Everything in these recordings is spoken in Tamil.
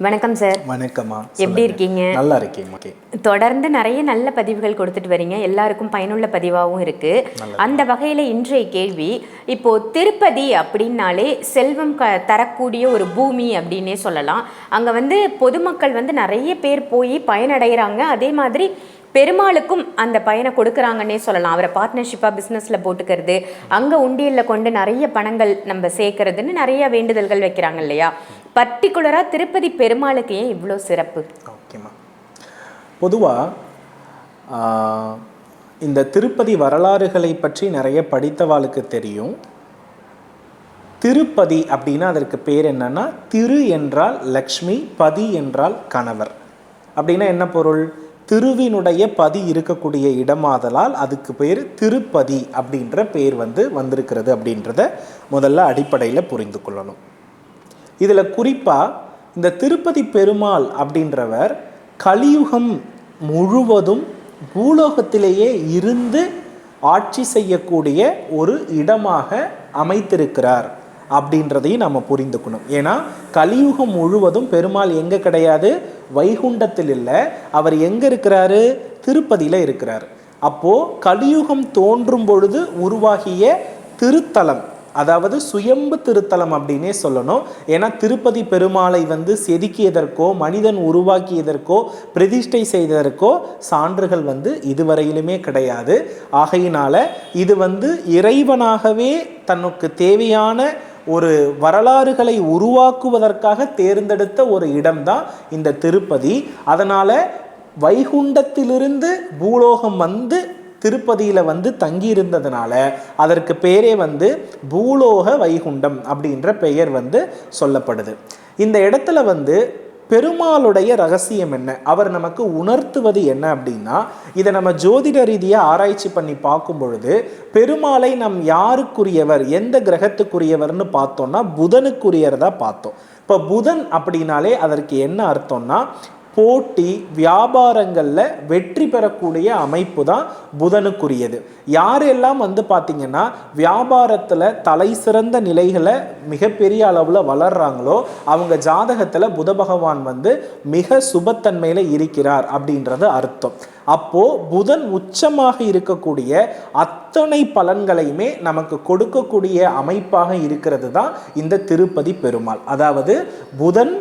வணக்கம் சார். வணக்கம்மா. எப்படி இருக்கீங்க? நல்லா இருக்கீங்க. தொடர்ந்து நிறைய நல்ல பதிவுகள் கொடுத்துட்டு வரீங்க, எல்லாருக்கும் பயனுள்ள பதிவாகவும் இருக்கு. அந்த வகையில் இன்றைய கேள்வி, இப்போ திருப்பதி அப்படின்னாலே செல்வம் தரக்கூடிய ஒரு பூமி அப்படின்னே சொல்லலாம். அங்கே பொதுமக்கள் நிறைய பேர் போய் பயனடைகிறாங்க. அதே மாதிரி பெருமாளுக்கும் அந்த பயனை கொடுக்குறாங்கன்னே சொல்லலாம். அவரை பார்ட்னர்ஷிப்பாக பிஸ்னஸில் போட்டுக்கிறது, அங்கே உண்டியலில் கொண்டு நிறைய பணங்கள் நம்ம சேர்க்கறதுன்னு நிறைய வேண்டுதல்கள் வைக்கிறாங்க இல்லையா? பர்டிகுலராக திருப்பதி பெருமாளுக்கு ஏன் இவ்வளோ சிறப்பு? ஓகேம்மா. பொதுவாக இந்த திருப்பதி வரலாறுகளை பற்றி நிறைய படித்தவாளுக்கு தெரியும். திருப்பதி அப்படின்னா அதற்கு பேர் என்னன்னா, திரு என்றால் லக்ஷ்மி, பதி என்றால் கணவர். அப்படின்னா என்ன பொருள்? திருவினுடைய பதி இருக்கக்கூடிய இடமாதலால் அதுக்கு பேர் திருப்பதி அப்படின்ற பேர் வந்திருக்கிறது அப்படின்றத முதல்ல அடிப்படையில் புரிந்து கொள்ளணும். இதில் குறிப்பாக இந்த திருப்பதி பெருமாள் அப்படின்றவர் கலியுகம் முழுவதும் பூலோகத்திலேயே இருந்து ஆட்சி செய்யக்கூடிய ஒரு இடமாக அமைத்திருக்கிறார் அப்படின்றதையும் நம்ம புரிந்துக்கணும். ஏன்னா கலியுகம் முழுவதும் பெருமாள் எங்கே கிடையாது? வைகுண்டத்தில் இல்லை. அவர் எங்கே இருக்கிறாரு? திருப்பதியில் இருக்கிறார். அப்போது கலியுகம் தோன்றும் பொழுது உருவாகிய திருத்தலம், அதாவது சுயம்பு திருத்தலம் அப்படின்னே சொல்லணும். ஏன்னா திருப்பதி பெருமாளை செதுக்கியதற்கோ மனிதன் உருவாக்கியதற்கோ பிரதிஷ்டை செய்ததற்கோ சான்றுகள் இதுவரையிலுமே கிடையாது. ஆகையினால இது இறைவனாகவே தனக்கு தேவையான ஒரு வரலாறுகளை உருவாக்குவதற்காக தேர்ந்தெடுத்த ஒரு இடம்தான் இந்த திருப்பதி. அதனால் வைகுண்டத்திலிருந்து பூலோகம் திருப்பதியில் தங்கி இருந்ததுனால அதற்கு பேரே பூலோக வைகுண்டம் அப்படின்ற பெயர் சொல்லப்படுது. இந்த இடத்துல பெருமாளுடைய ரகசியம் என்ன, அவர் நமக்கு உணர்த்துவது என்ன அப்படின்னா, இதை நம்ம ஜோதிட ரீதியாக ஆராய்ச்சி பண்ணி பார்க்கும் பொழுது பெருமாளை நம் யாருக்குரியவர், எந்த கிரகத்துக்குரியவர்னு பார்த்தோம்னா புதனுக்குரியறதா பார்த்தோம். இப்போ புதன் அப்படின்னாலே அதற்கு என்ன அர்த்தம்னா, போட்டி வியாபாரங்களில் வெற்றி பெறக்கூடிய அமைப்பு தான் புதனுக்குரியது. யாரெல்லாம் பார்த்தீங்கன்னா வியாபாரத்தில் தலை சிறந்த நிலைகளை மிகப்பெரிய அளவில் வளர்றாங்களோ அவங்க ஜாதகத்தில் புத பகவான் மிக சுபத்தன்மையில் இருக்கிறார் அப்படின்றது அர்த்தம். அப்போது புதன் உச்சமாக இருக்கக்கூடிய அத்தனை பலன்களையுமே நமக்கு கொடுக்கக்கூடிய அமைப்பாக இருக்கிறது தான் இந்த திருப்பதி பெருமாள். அதாவது புதன்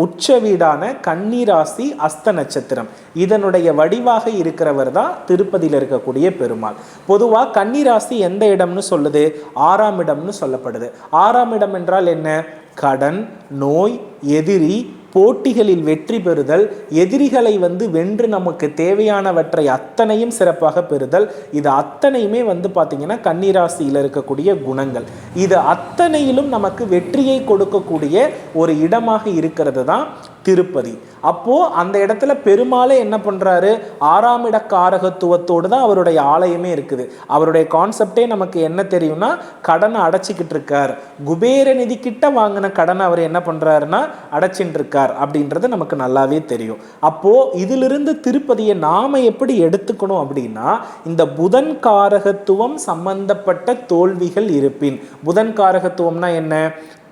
உச்ச வீடான கன்னிராசி அஸ்த நட்சத்திரம், இதனுடைய வடிவாக இருக்கிறவர் தான் திருப்பதியில் இருக்கக்கூடிய பெருமாள். பொதுவாக கன்னிராசி எந்த இடம்னு சொல்லுது? 6ஆம் இடம்னு சொல்லப்படுது. 6ஆம் இடம் என்றால் என்ன? கடன், நோய், எதிரி, போட்டிகளில் வெற்றி பெறுதல், எதிரிகளை வென்று நமக்கு தேவையானவற்றை அத்தனையும் சிறப்பாக பெறுதல், இது அத்தனையுமே பார்த்தீங்கன்னா கன்னிராசியில் இருக்கக்கூடிய குணங்கள். இது அத்தனையிலும் நமக்கு வெற்றியை கொடுக்கக்கூடிய ஒரு இடமாக இருக்கிறது தான் திருப்பதி. அப்போது அந்த இடத்துல பெருமாளே என்ன பண்ணுறாரு? 6ஆம் இட காரகத்துவத்தோடு தான் அவருடைய ஆலயமே இருக்குது. அவருடைய கான்செப்டே நமக்கு என்ன தெரியும்னா, கடனை அடைச்சிக்கிட்டு இருக்கார். குபேர நிதி கிட்ட வாங்கின கடனை அவர் என்ன பண்ணுறாருன்னா அடைச்சிட்டு இருக்கார் அப்படின்றது நமக்கு நல்லாவே தெரியும். அப்போது இதிலிருந்து திருப்பதியை நாம் எப்படி எடுத்துக்கணும் அப்படின்னா, இந்த புதன் காரகத்துவம் சம்பந்தப்பட்ட தோல்விகள் இருப்பின், புதன் காரகத்துவம்னா என்ன?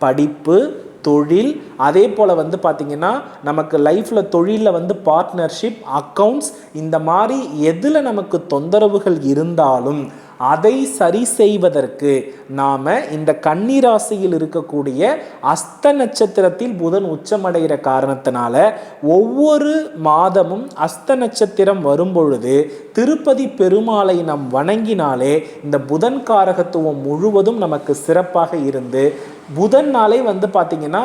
படிப்பு, தொழில், அதே போல் பார்த்தீங்கன்னா நமக்கு லைஃப்பில் தொழிலில் பார்ட்னர்ஷிப், அக்கௌண்ட்ஸ், இந்த மாதிரி எதில் நமக்கு தொந்தரவுகள் இருந்தாலும் அதை சரி செய்வதற்கு நாம் இந்த கன்னிராசியில் இருக்கக்கூடிய அஸ்த நட்சத்திரத்தில் புதன் உச்சமடைகிற காரணத்தினால ஒவ்வொரு மாதமும் அஸ்த நட்சத்திரம் வரும்பொழுது திருப்பதி பெருமாளை நாம் வணங்கினாலே இந்த புதன் காரகத்துவம் முழுவதும் நமக்கு சிறப்பாக இருந்து புதன் நாளே பார்த்தீங்கன்னா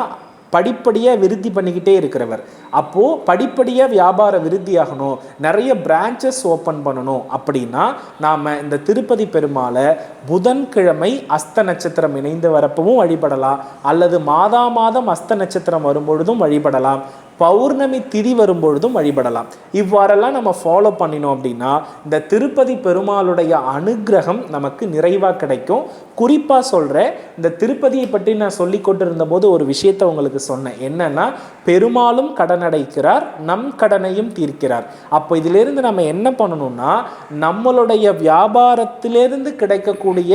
படிப்படியாக விருத்தி பண்ணிக்கிட்டே இருக்கிறவர். அப்போது படிப்படியாக வியாபார விருத்தியாகணும், நிறைய பிரான்ச்சஸ் ஓப்பன் பண்ணணும் அப்படின்னா நாம் இந்த திருப்பதி பெருமாளை புதன்கிழமை அஸ்த நட்சத்திரம் இணைந்து வரப்பவும் வழிபடலாம், அல்லது மாதம் அஸ்த நட்சத்திரம் வரும்பொழுதும் வழிபடலாம், பௌர்ணமி திதி வரும்பொழுதும் வழிபடலாம். இவ்வாறெல்லாம் நம்ம ஃபாலோ பண்ணினோம் அப்படின்னா இந்த திருப்பதி பெருமாளுடைய அனுகிரகம் நமக்கு நிறைவாக கிடைக்கும். குறிப்பாக சொல்கிறேன், இந்த திருப்பதியை பற்றி நான் சொல்லி கொண்டு இருந்தபோது ஒரு விஷயத்தை உங்களுக்கு சொன்னேன். என்னன்னா, பெருமாளும் கடன் அடைக்கிறார், நம் கடனையும் தீர்க்கிறார். அப்போ இதிலிருந்து நம்ம என்ன பண்ணணும்னா, நம்மளுடைய வியாபாரத்திலிருந்து கிடைக்கக்கூடிய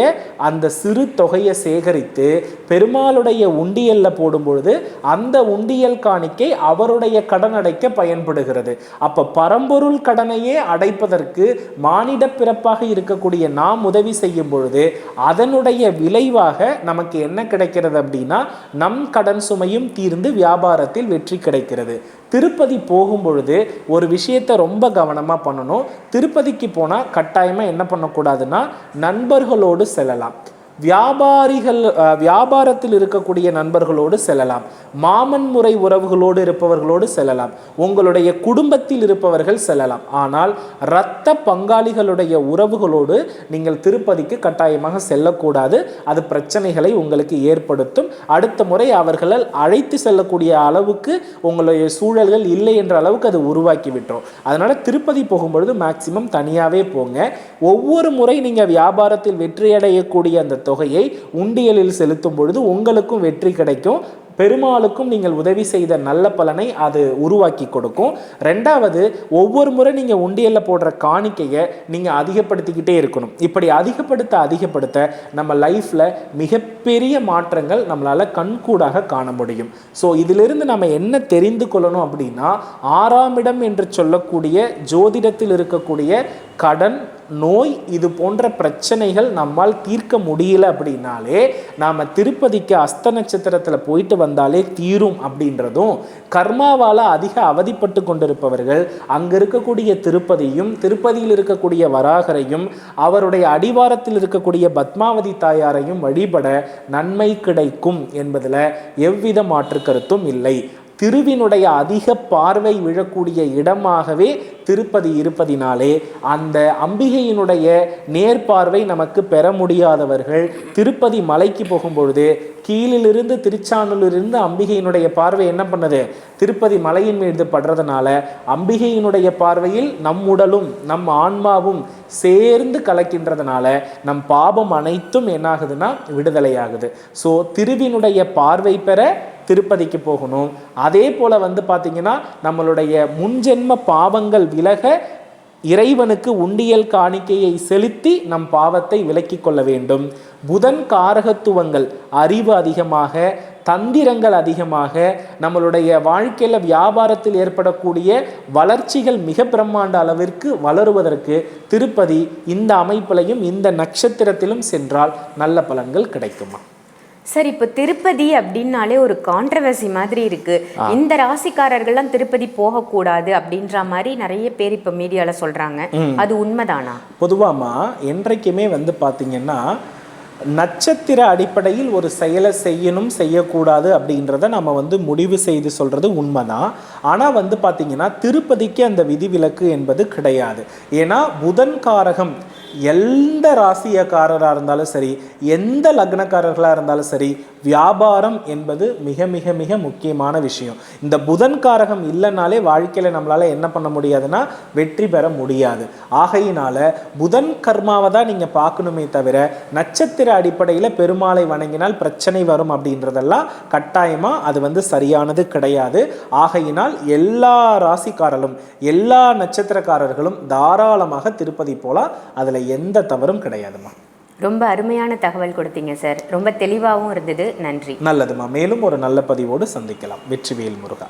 அந்த சிறு தொகையை சேகரித்து பெருமாளுடைய உண்டியல்ல போடும் பொழுது அந்த உண்டியல் காணிக்கை அவருடைய கடன் அடைக்க பயன்படுகிறது. அப்ப பரம்பொருள் கடனையே அடைப்பதற்கு மானிட பிறப்பாக இருக்கக்கூடிய நாம் உதவி செய்யும் பொழுது அதனுடைய விளைவாக நமக்கு என்ன கிடைக்கிறது அப்படின்னா, நம் கடன் சுமையும் தீர்ந்து வியாபாரத்தில் வெற்றி கிடைக்கிறது. திருப்பதி போகும் பொழுது ஒரு விஷயத்தை ரொம்ப கவனமா பண்ணணும். திருப்பதிக்கு போனா கட்டாயமா என்ன பண்ணக்கூடாதுன்னா, நண்பர்களோடு செல்லலாம். வியாபாரத்தில் இருக்கக்கூடிய நண்பர்களோடு செல்லலாம். மாமன் முறை உறவுகளோடு இருப்பவர்களோடு செல்லலாம். உங்களுடைய குடும்பத்தில் இருப்பவர்கள் செல்லலாம். ஆனால் இரத்த பங்காளிகளுடைய உறவுகளோடு நீங்கள் திருப்பதிக்கு கட்டாயமாக செல்லக்கூடாது. அது பிரச்சனைகளை உங்களுக்கு ஏற்படுத்தும். அடுத்த முறை அவர்களால் அழைத்து செல்லக்கூடிய அளவுக்கு உங்களுடைய சூழல்கள் இல்லை என்ற அளவுக்கு அது உருவாக்கி விட்டோம். அதனால திருப்பதி போகும்பொழுது மேக்சிமம் தனியாவே போங்க. ஒவ்வொரு முறை நீங்க வியாபாரத்தில் வெற்றியடையக்கூடிய அந்த தொகையை உண்டியலில் செலுத்தும் பொழுது உங்களுக்கும் வெற்றி கிடைக்கும். பெருமாளுக்கும் நீங்கள் உதவி செய்த நல்ல பலனை அது உருவாக்கி கொடுக்கும். ரெண்டாவது, ஒவ்வொரு முறை நீங்க உண்டியல்ல போடுற காணிக்கையை நீங்க அதிகப்படுத்திக்கிட்டே இருக்கணும். இப்படி அதிகப்படுத்த நம்ம லைஃப்ல மிகப்பெரிய மாற்றங்கள் நம்மளால கண்கூடாக காண முடியும். ஸோ இதிலிருந்து நம்ம என்ன தெரிந்து கொள்ளணும் அப்படின்னா, 6ஆம் இடம் என்று சொல்லக்கூடிய ஜோதிடத்தில் இருக்கக்கூடிய கடன், நோய், இது போன்ற பிரச்சனைகள் நம்மால் தீர்க்க முடியல அப்படின்னாலே நாம திருப்பதிக்கு அஸ்த நட்சத்திரத்தில் போயிட்டு வந்தாலே தீரும் அப்படின்றதும், கர்மாவால் அதிக அவதிப்பட்டு கொண்டிருப்பவர்கள் அங்க இருக்கக்கூடிய திருப்பதியும், திருப்பதியில் இருக்கக்கூடிய வராகரையும், அவருடைய அடிவாரத்தில் இருக்கக்கூடிய பத்மாவதி தாயாரையும் வழிபட நன்மை கிடைக்கும் என்பதில் எவ்வித மாற்று கருத்தும் இல்லை. திருவினுடைய அதிக பார்வை விழக்கூடிய இடமாகவே திருப்பதி இருப்பதினாலே அந்த அம்பிகையினுடைய நேர்பார்வை நமக்கு பெற முடியாதவர்கள் திருப்பதி மலைக்கு போகும்பொழுது கீழிலிருந்து, திருச்சானூரிலிருந்து அம்பிகையினுடைய பார்வை என்ன பண்ணுது, திருப்பதி மலையின் மீது படுறதுனால அம்பிகையினுடைய பார்வையில் நம் உடலும் நம் ஆன்மாவும் சேர்ந்து கலக்கின்றதுனால நம் பாபம் அனைத்தும் என்னாகுதுன்னா விடுதலையாகுது. ஸோ திருவினுடைய பார்வை பெற திருப்பதிக்கு போகணும். அதே போல பார்த்தீங்கன்னா நம்மளுடைய முன்ஜென்ம பாவங்கள் விலக இறைவனுக்கு உண்டியல் காணிக்கையை செலுத்தி நம் பாவத்தை விலக்கி கொள்ள வேண்டும். புதன் காரகத்துவங்கள், அறிவு அதிகமாக, தந்திரங்கள் அதிகமாக, நம்மளுடைய வாழ்க்கையில் வியாபாரத்தில் ஏற்படக்கூடிய வளர்ச்சிகள் மிக பிரம்மாண்ட அளவிற்கு வளருவதற்கு திருப்பதி இந்த அமைப்பிலையும் இந்த நட்சத்திரத்திலும் சென்றால் நல்ல பலன்கள் கிடைக்குமா? சார், இப்போ திருப்பதி அப்படின்னாலே ஒரு கான்ட்ரவர்சி மாதிரி இருக்கு. இந்த ராசிக்காரர்கள்லாம் திருப்பதி போகக்கூடாது அப்படின்ற மாதிரி நிறைய பேர் இப்போ மீடியால சொல்றாங்க. அது உண்மைதானா? பொதுவாமா என்றைக்குமே பார்த்தீங்கன்னா நட்சத்திர அடிப்படையில் ஒரு செயலை செய்யணும் செய்யக்கூடாது அப்படின்றத நம்ம முடிவு செய்து சொல்றது உண்மைதான். ஆனால் பார்த்தீங்கன்னா திருப்பதிக்கு அந்த விதிவிலக்கு என்பது கிடையாது. ஏன்னா புதன் காரகம் எந்த ராசியக்காரராக இருந்தாலும் சரி, எந்த லக்னக்காரர்களாக இருந்தாலும் சரி, வியாபாரம் என்பது மிக மிக மிக முக்கியமான விஷயம். இந்த புதன் காரகம் இல்லைனாலே வாழ்க்கையில் நம்மளால என்ன பண்ண முடியாதுன்னா வெற்றி பெற முடியாது. ஆகையினால புதன் கர்மாவை தான் நீங்கள் பார்க்கணுமே தவிர நட்சத்திர அடிப்படையில் பெருமாளை வணங்கினால் பிரச்சனை வரும் அப்படின்றதெல்லாம் கட்டாயமாக அது சரியானது கிடையாது. ஆகையினால் எல்லா ராசிக்காரர்களும் எல்லா நட்சத்திரக்காரர்களும் தாராளமாக திருப்பதி போலாம். அதில் எந்த தவறும் கிடையாதுமா. ரொம்ப அருமையான தகவல் கொடுத்தீங்க சார். ரொம்ப தெளிவாகவும் இருந்தது. நன்றி. நல்லதுமா. மேலும் ஒரு நல்ல பதிவோடு சந்திக்கலாம். வெற்றிவேல் முருகா.